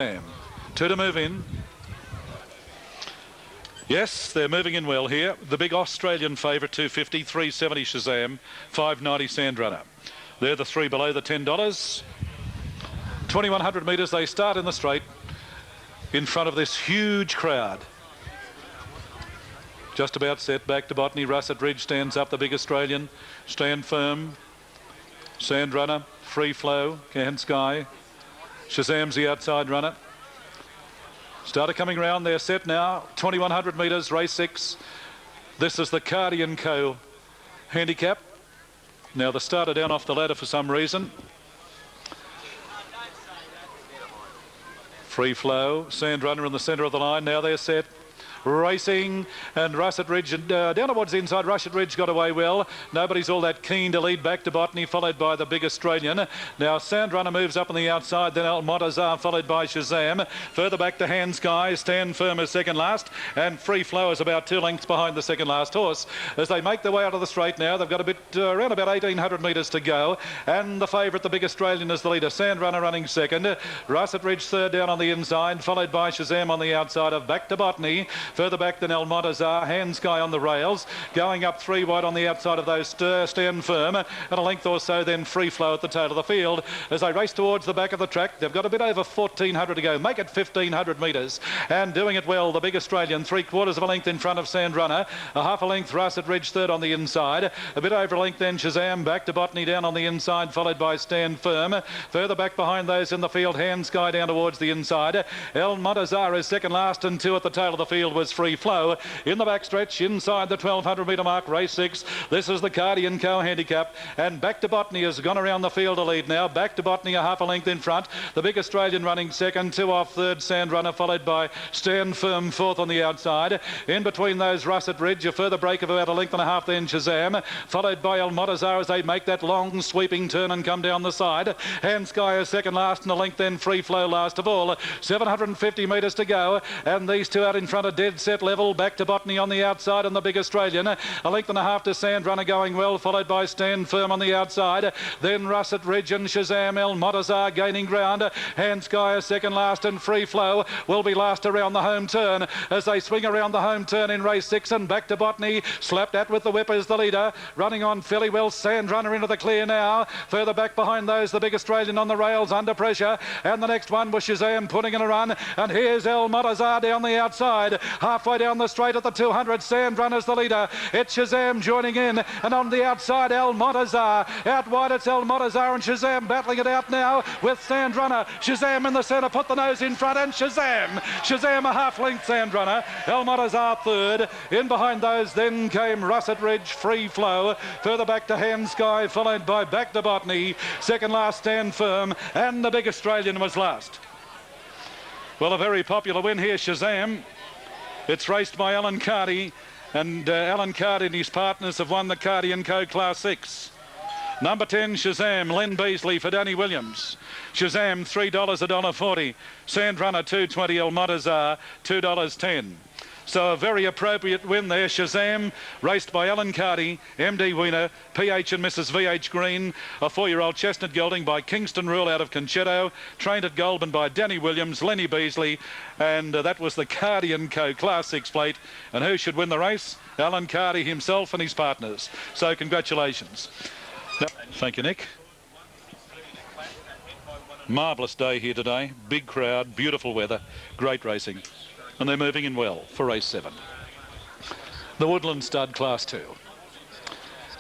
Two to move in. Yes, they're moving in well here. The big Australian favourite, 250, 370 Shazam, 590 Sandrunner. They're the three below the $10. 2100 metres, they start in the straight in front of this huge crowd. Just about set, back to Botany. Russet Ridge stands up, the big Australian. Stand Firm, Sandrunner, Free Flow, Can Sky. Shazam's the outside runner. Starter coming round, they're set now. 2100 metres, race 6. This is the Cardi & Co handicap. Now the starter down off the ladder for some reason. Free Flow, Sandrunner in the centre of the line. Now they're set. Racing, and Russet Ridge down towards the inside. Russet Ridge got away well. Nobody's all that keen to lead back to Botany, followed by the big Australian. Now Sandrunner moves up on the outside, then Montazar followed by Shazam. Further back to Hand Sky, Stand Firm is second last, and Free Flow is about 2 lengths behind the second last horse. As they make their way out of the straight now, they've got a bit around about 1800 metres to go, and the favourite, the big Australian, is the leader. Sandrunner running second. Russet Ridge third down on the inside, followed by Shazam on the outside of back to Botany. Further back than El Montazar, Hand Sky on the rails, going up 3 wide on the outside of those Stand Firm, and a length or so then Free Flow at the tail of the field. As they race towards the back of the track, they've got a bit over 1400 to go, make it 1500 metres, and doing it well, the big Australian, 3/4 of a length in front of Sandrunner, a half a length Russet Ridge third on the inside, a bit over a length then Shazam, back to Botany down on the inside, followed by Stand Firm. Further back behind those in the field, Hand Sky down towards the inside. El Montazar is second last, and 2 at the tail of the field was Free Flow. In the backstretch, inside the 1200 metre mark, race 6. This is the Cardi & Co handicap, and back to Botany has gone around the field to lead now. Back to Botany, a half a length in front. The big Australian running second, 2 off third, Sandrunner, followed by Stand Firm fourth on the outside. In between those, Russet Ridge, a further break of about a length and a half then Shazam, followed by El Montazar as they make that long sweeping turn and come down the side. Hand Sky is second last, and a length then Free Flow last of all. 750 metres to go, and these two out in front are dead set level. Back to Botany on the outside, and the big Australian. A length and a half to Sandrunner going well, followed by Stand Firm on the outside. Then Russet Ridge and Shazam, El Montazar gaining ground. Hand Sky is second last, and Free Flow will be last around the home turn. As they swing around the home turn in race 6, and back to Botany, slapped at with the whip as the leader. Running on fairly well, Sandrunner into the clear now. Further back behind those, the big Australian on the rails under pressure. And the next one was Shazam putting in a run. And here's El Montazar down the outside. Halfway down the straight at the 200, Sandrunner's the leader. It's Shazam joining in, and on the outside, El Montazar. Out wide, it's El Montazar and Shazam battling it out now with Sandrunner. Shazam in the centre, put the nose in front, and Shazam a half length Sandrunner. El Montazar third. In behind those then came Russet Ridge, Free Flow. Further back to Hand Sky, followed by back to Botany. Second last, Stand Firm, and the big Australian was last. Well, a very popular win here, Shazam. It's raced by Alan Cardi, and Alan Cardi and his partners have won the Cardi & Co Class 6. Number 10, Shazam, Len Beasley for Danny Williams. Shazam, $3, $1.40. Sandrunner, $2.20. El Montazar, $2.10. So a very appropriate win there. Shazam, raced by Alan Cardi, MD Wiener, PH and Mrs. VH Green, a 4-year-old chestnut gelding by Kingston Rule out of Conchetto, trained at Goulburn by Danny Williams, Lenny Beasley, and that was the Cardi & Co Class 6 plate. And who should win the race? Alan Cardi himself and his partners. So congratulations. Thank you, Nick. Marvellous day here today. Big crowd, beautiful weather, great racing. And they're moving in well for race 7. The Woodland Stud Class 2.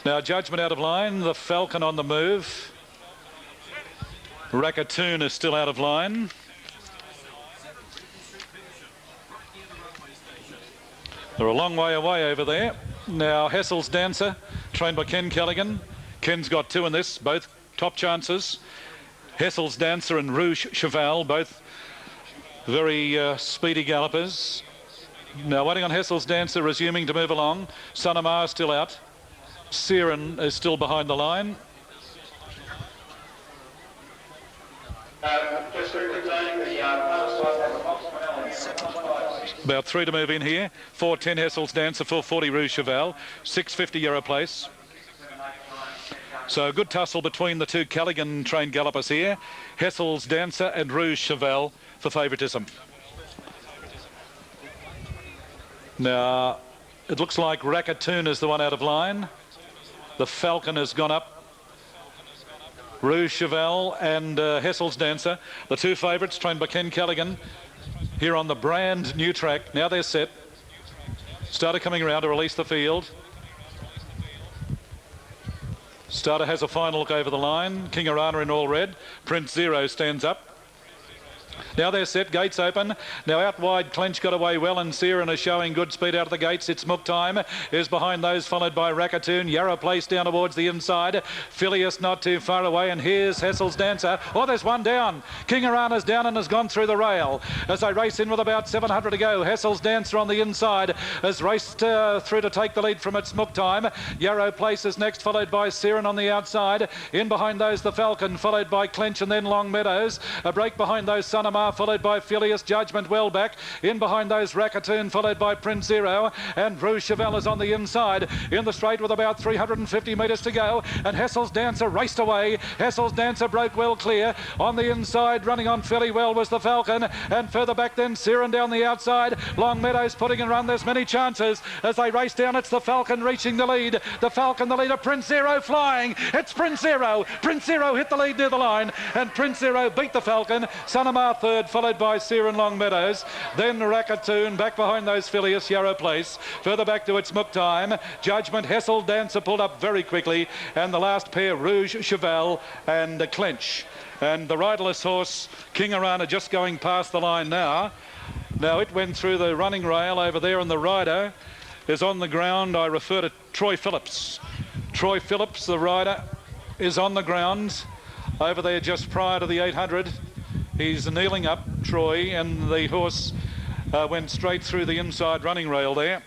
Now judgment out of line, the Falcon on the move. Racatoon is still out of line. They're a long way away over there. Now Hessel's Dancer, trained by Ken Callaghan. Ken's got 2 in this, both top chances. Hessel's Dancer and Rouge Cheval, both very speedy gallopers. Now waiting on Hessel's Dancer, resuming to move along. Sunamar still out. Siren is still behind the line. About 3 to move in here. 4:10 Hessel's Dancer, 4:40 Rouge Cheval, €650 place. So a good tussle between the two Callaghan trained gallopers here. Hessel's Dancer and Rouge Cheval for favouritism. Now, it looks like Racatoon is the one out of line. The Falcon has gone up. Rouge Cheval and Hessel's Dancer, the two favourites trained by Ken Callaghan here on the brand new track. Now they're set. Starter coming around to release the field. Starter has a final look over the line. King Arana in all red. Prince Zero stands up. Now they're set, gates open. Now out wide, Clench got away well, and Siren is showing good speed out of the gates. It's Mook Time is behind those, followed by Racatoon. Yarrow Place down towards the inside. Phileas not too far away, and here's Hessel's Dancer. Oh, there's one down. King Arana's down and has gone through the rail. As they race in with about 700 to go, Hessel's Dancer on the inside has raced through to take the lead from its Mook Time. Yarrow Place is next, followed by Siren on the outside. In behind those, the Falcon, followed by Clench and then Long Meadows. A break behind those, Sunamar, followed by Phileas. Judgment well back. In behind those, Racatoon, followed by Prince Zero, and Rouge Cheval is on the inside in the straight with about 350 metres to go, and Hessel's Dancer raced away. Hessel's Dancer broke well clear. On the inside, running on fairly well, was the Falcon, and further back then Siren down the outside. Long Meadows putting and run. There's many chances as they race down. It's the Falcon reaching the lead. The Falcon the leader. Prince Zero flying. It's Prince Zero. Prince Zero hit the lead near the line, and Prince Zero beat the Falcon. Sunamar third, followed by Siren Long Meadows. Then Racatoon back behind those, Phileas, Yarrow Place. Further back to its Mook Time. Judgment, Hessel Dancer pulled up very quickly, and the last pair, Rouge Cheval and Clench. And the riderless horse, King Arana, just going past the line now. Now it went through the running rail over there, and the rider is on the ground. I refer to Troy Phillips. Troy Phillips, the rider, is on the ground over there just prior to the 800. He's kneeling up, Troy, and the horse went straight through the inside running rail there.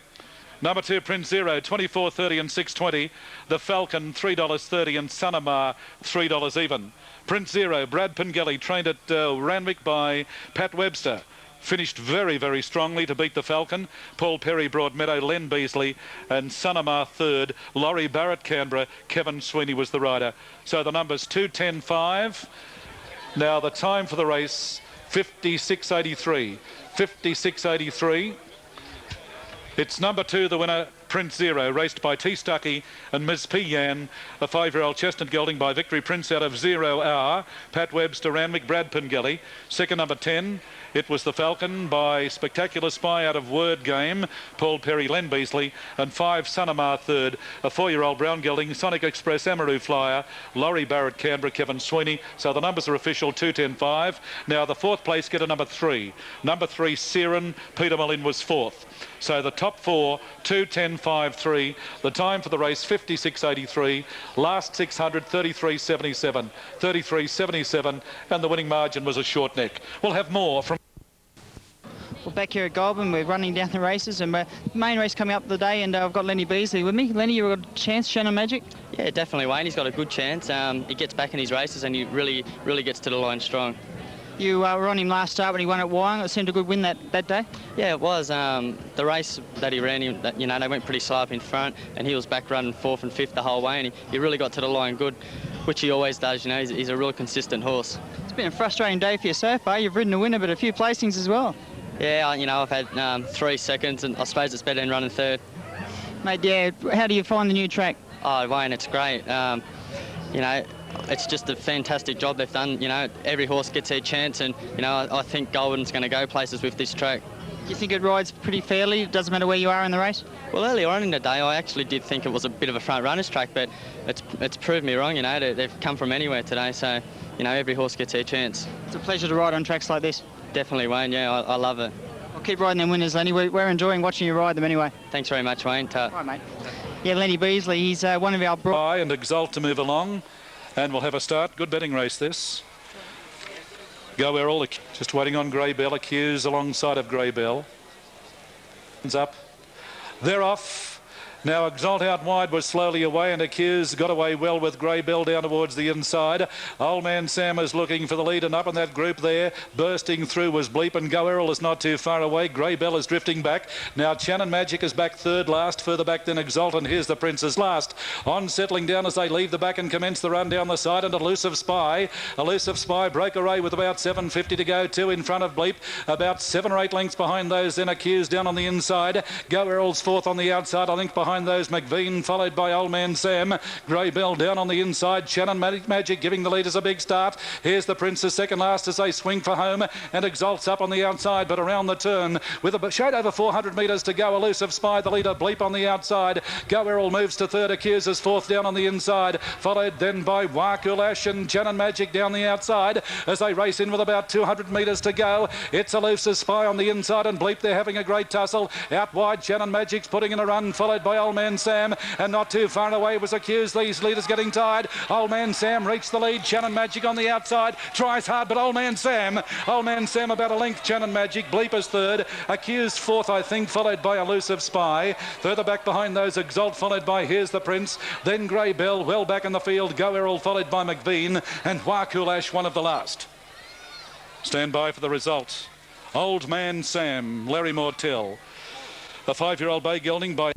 Number 2, Prince Zero, $24.30 and $6.20. The Falcon, $3.30, and Sunamar, $3 even. Prince Zero, Brad Pengelly, trained at Randwick by Pat Webster. Finished very, very strongly to beat the Falcon. Paul Perry, Broadmeadow, Len Beasley, and Sunamar third. Laurie Barrett, Canberra. Kevin Sweeney was the rider. So the numbers 2, 10, 5. Now the time for the race, 56.83. 56.83. It's number 2, the winner, Prince Zero, raced by T. Stuckey and Ms. P. Yan. A 5-year-old chestnut gelding by Victory Prince out of 0 Hour. Pat Webster, Randwick, Brad Pengelly. Second, number 10. It was the Falcon by Spectacular Spy out of Word Game, Paul Perry, Len Beasley, and 5, Sunamar third. A 4-year-old brown gelding, Sonic Express, Amaru Flyer, Laurie Barrett, Canberra, Kevin Sweeney. So the numbers are official, 2, 10, 5. Now the 4th place get a number 3. Number 3, Siren, Peter Mullin was 4th. So the top 4, 2, 10, 5, 3. The time for the race, 56.83. Last 600, 33.77. 33.77, and the winning margin was a short neck. We'll have more from... Well, back here at Goulburn, we're running down the races, and the main race coming up today, and I've got Lenny Beasley with me. Lenny, you've got a chance, Shannon Magic? Yeah, definitely, Wayne. He's got a good chance. He gets back in his races, and he really gets to the line strong. You were on him last start when he won at Wyong. It seemed a good win that day. Yeah, it was. The race that he ran, they went pretty slow up in front, and he was back running 4th and 5th the whole way, and he really got to the line good, which he always does. He's a real consistent horse. It's been a frustrating day for you so far. You've ridden a winner, but a few placings as well. Yeah, I've had 3 seconds, and I suppose it's better than running 3rd. Mate, yeah, how do you find the new track? Oh, Wayne, it's great. It's just a fantastic job they've done. Every horse gets their chance, and, I think Goulburn's going to go places with this track. Do you think it rides pretty fairly? It doesn't matter where you are in the race? Well, earlier on in the day, I actually did think it was a bit of a front runner's track, but it's proved me wrong. They've come from anywhere today, so, every horse gets their chance. It's a pleasure to ride on tracks like this. Definitely, Wayne. Yeah, I love it. Well, keep riding them winners, Lenny. We're enjoying watching you ride them anyway. Thanks very much, Wayne. Right, mate. Yeah, Lenny Beasley, he's one of our... And Exalt to move along, and we'll have a start. Good betting race, this. Go where all the... Just waiting on Grey Bell. Accused alongside of Grey Bell. Up. They're off. Now Exalt out wide was slowly away, and Accused got away well with Grey Bell down towards the inside. Old Man Sam is looking for the lead, and up in that group there, bursting through was Bleep, and Go Errol is not too far away. Grey Bell is drifting back. Now Shannon Magic is back third last, further back than Exalt, and here's the Princess last. On settling down as they leave the back and commence the run down the side, and Elusive Spy. Elusive Spy broke array with about 7.50 to go, 2 in front of Bleep, about 7 or 8 lengths behind those, then Accused down on the inside. Go Errol's fourth on the outside, I think behind those McVean, followed by Old Man Sam. Grey Bell down on the inside. Shannon Magic giving the leaders a big start. Here's the Princess second last as they swing for home, and Exalt's up on the outside, but around the turn with a shade over 400 metres to go. Elusive Spy, the leader. Bleep on the outside. Go Errol moves to third. Accuses fourth down on the inside, followed then by Wakulash and Shannon Magic down the outside as they race in with about 200 metres to go. It's Elusive Spy on the inside, and Bleep, they're having a great tussle. Out wide, Shannon Magic's putting in a run, followed by Old Man Sam, and not too far away was Accused. These leaders getting tired. Old Man Sam reached the lead. Shannon Magic on the outside, tries hard, but Old Man Sam about a length. Shannon Magic, Bleep is third. Accused fourth, I think, followed by Elusive Spy. Further back behind those, Exalt, followed by Here's the Prince, then Grey Bell, well back in the field. Go Errol, followed by McVean, and Wakulash, one of the last. Stand by for the results. Old Man Sam, Larry Mortell. A 5-year-old bay gelding by